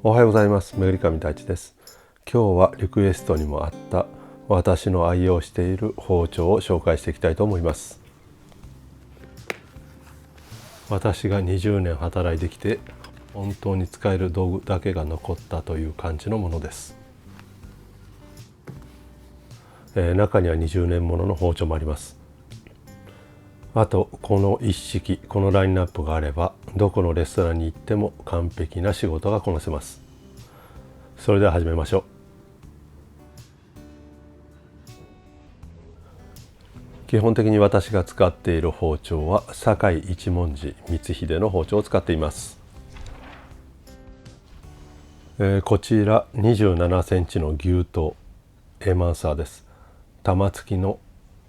おはようございます。めぐりかみ太一です。今日はリクエストにもあった私の愛用している包丁を紹介していきたいと思います。私が20年働いてきて本当に使える道具だけが残ったという感じのものです。中には20年ものの包丁もあります。あとこの一式、このラインナップがあればどこのレストランに行っても完璧な仕事がこなせます。それでは始めましょう。基本的に私が使っている包丁は堺一文字光秀の包丁を使っています。こちら27センチの牛刀エマンサーです。玉付きの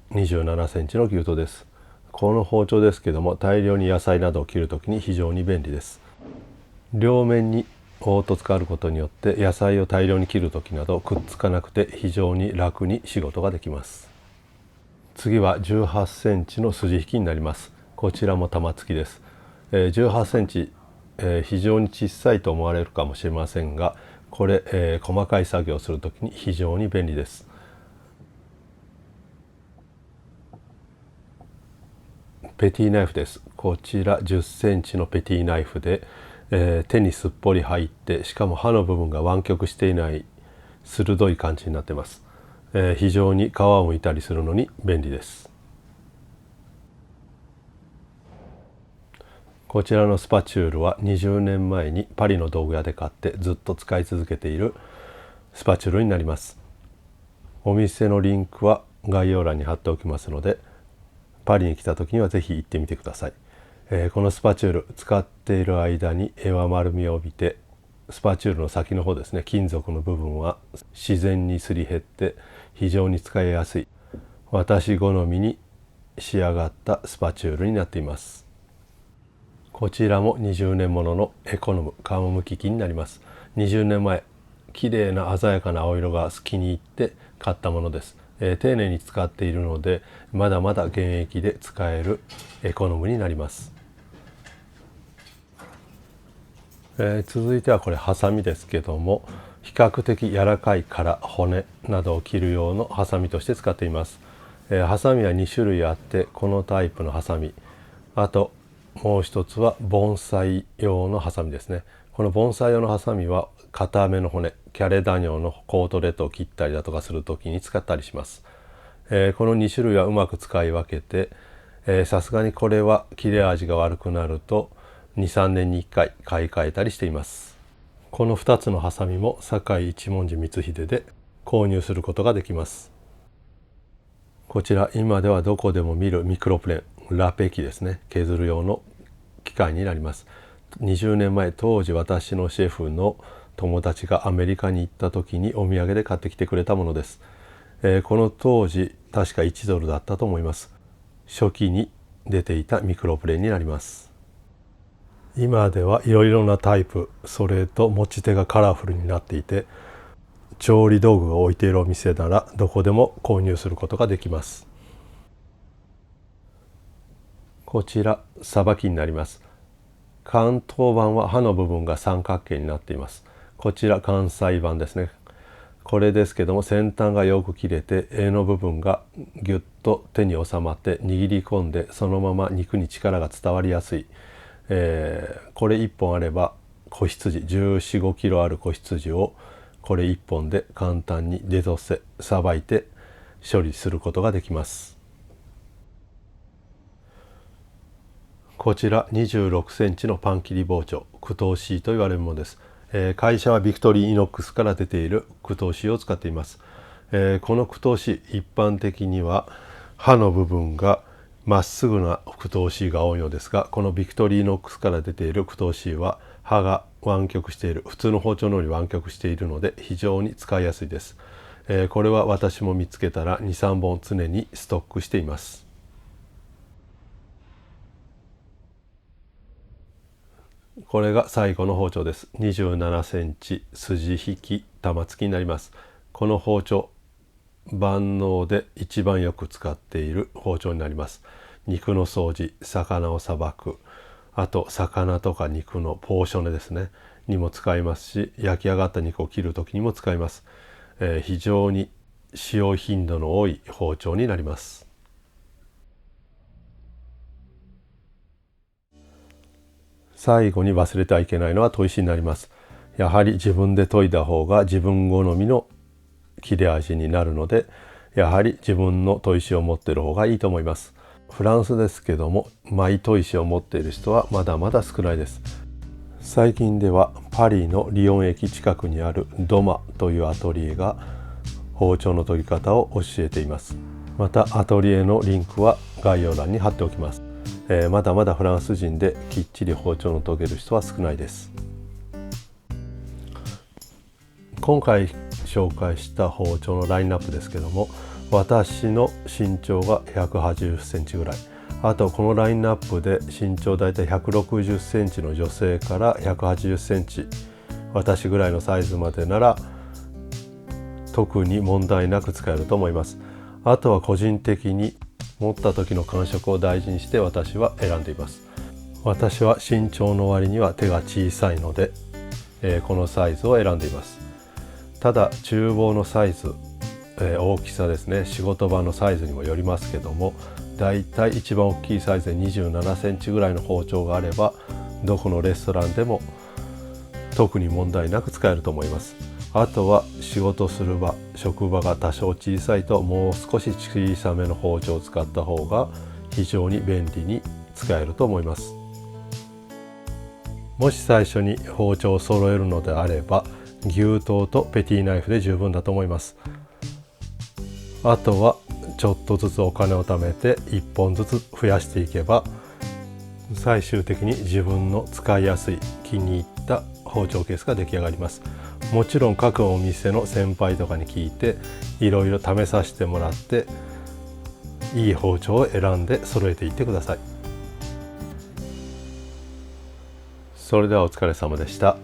27センチの牛刀です。この包丁ですけども、大量に野菜などを切るときに非常に便利です。両面に凹凸があることによって野菜を大量に切るときなどくっつかなくて非常に楽に仕事ができます。次は18センチの筋引きになります。こちらも玉付きです。18センチ、非常に小さいと思われるかもしれませんが、これ、細かい作業をするときに非常に便利です。ペティナイフです。こちら10センチのペティナイフで、手にすっぽり入って、しかも刃の部分が湾曲していない鋭い感じになっています。非常に皮を剥いたりするのに便利です。こちらのスパチュールは20年前にパリの道具屋で買ってずっと使い続けているスパチュールになります。お店のリンクは概要欄に貼っておきますので、パリに来た時にはぜひ行ってみてください。このスパチュール使っている間に柄は丸みを帯びて、スパチュールの先の方ですね、金属の部分は自然にすり減って非常に使いやすい私好みに仕上がったスパチュールになっています。こちらも20年もののエコノム皮むき器になります。20年前綺麗な鮮やかな青色が気に入って買ったものです。丁寧に使っているのでまだまだ現役で使えるエコノムになります。続いてはこれハサミですけども、比較的柔らかい殻骨などを切る用のハサミとして使っています。ハサミは2種類あって、このタイプのハサミ、あともう一つは盆栽用のハサミですね。この盆栽用のハサミは硬めの骨、キャレダニョのコートレットを切ったりだとかするときに使ったりします。この2種類はうまく使い分けて、さすがにこれは切れ味が悪くなると2、3年に1回買い替えたりしています。この2つのハサミも堺一文字光秀で購入することができます。こちら今ではどこでも見るミクロプレーン、ラペ機ですね、削る用の機械になります。20年前、当時私のシェフの友達がアメリカに行った時にお土産で買ってきてくれたものです。この当時確か1ドルだったと思います。初期に出ていたミクロプレーンになります。今ではいろいろなタイプ、それと持ち手がカラフルになっていて、調理道具が置いているお店ならどこでも購入することができます。こちらさばきになります。関東版は刃の部分が三角形になっています。こちら関西版ですね。これですけども、先端がよく切れて柄の部分がぎゅっと手に収まって握り込んで、そのまま肉に力が伝わりやすい。これ1本あれば子羊14、15キロある子羊をこれ1本で簡単にデトセさばいて処理することができます。こちら26センチのパン切り包丁、九頭椎と言われるものです。会社はビクトリーイノックスから出ている九頭椎を使っています。この九頭椎、一般的には刃の部分がまっすぐな九頭椎が多いのですが、このビクトリーイノックスから出ている九頭椎は刃が湾曲している、普通の包丁のように湾曲しているので非常に使いやすいです。これは私も見つけたら2、3本常にストックしています。これが最後の包丁です。27センチ筋引き玉付きになります。この包丁、万能で一番よく使っている包丁になります。肉の掃除、魚をさばく、あと魚とか肉のポーショネですねにも使いますし、焼き上がった肉を切る時にも使います。非常に使用頻度の多い包丁になります。最後に忘れてはいけないのは砥石になります。やはり自分で研いだ方が自分好みの切れ味になるので、やはり自分の砥石を持っている方がいいと思います。フランスですけども、マイ砥石を持っている人はまだまだ少ないです。最近ではパリのリヨン駅近くにあるドマというアトリエが包丁の研ぎ方を教えています。またアトリエのリンクは概要欄に貼っておきます。まだまだフランス人できっちり包丁の研げる人は少ないです。今回紹介した包丁のラインナップですけども、私の身長が180センチぐらい、あとこのラインナップで身長だいたい160センチの女性から180センチ、私ぐらいのサイズまでなら特に問題なく使えると思います。あとは個人的に持った時の感触を大事にして私は選んでいます。私は身長の割には手が小さいので、このサイズを選んでいます。ただ厨房のサイズ、大きさですね、仕事場のサイズにもよりますけども、だいたい一番大きいサイズで27センチぐらいの包丁があれば、どこのレストランでも特に問題なく使えると思います。あとは仕事する場、職場が多少小さいと、もう少し小さめの包丁を使った方が非常に便利に使えると思います。もし最初に包丁を揃えるのであれば、牛刀とペティナイフで十分だと思います。あとはちょっとずつお金を貯めて1本ずつ増やしていけば、最終的に自分の使いやすい気に入った包丁ケースが出来上がります。もちろん各お店の先輩とかに聞いていろいろ試させてもらって、いい包丁を選んで揃えていってください。それではお疲れ様でした。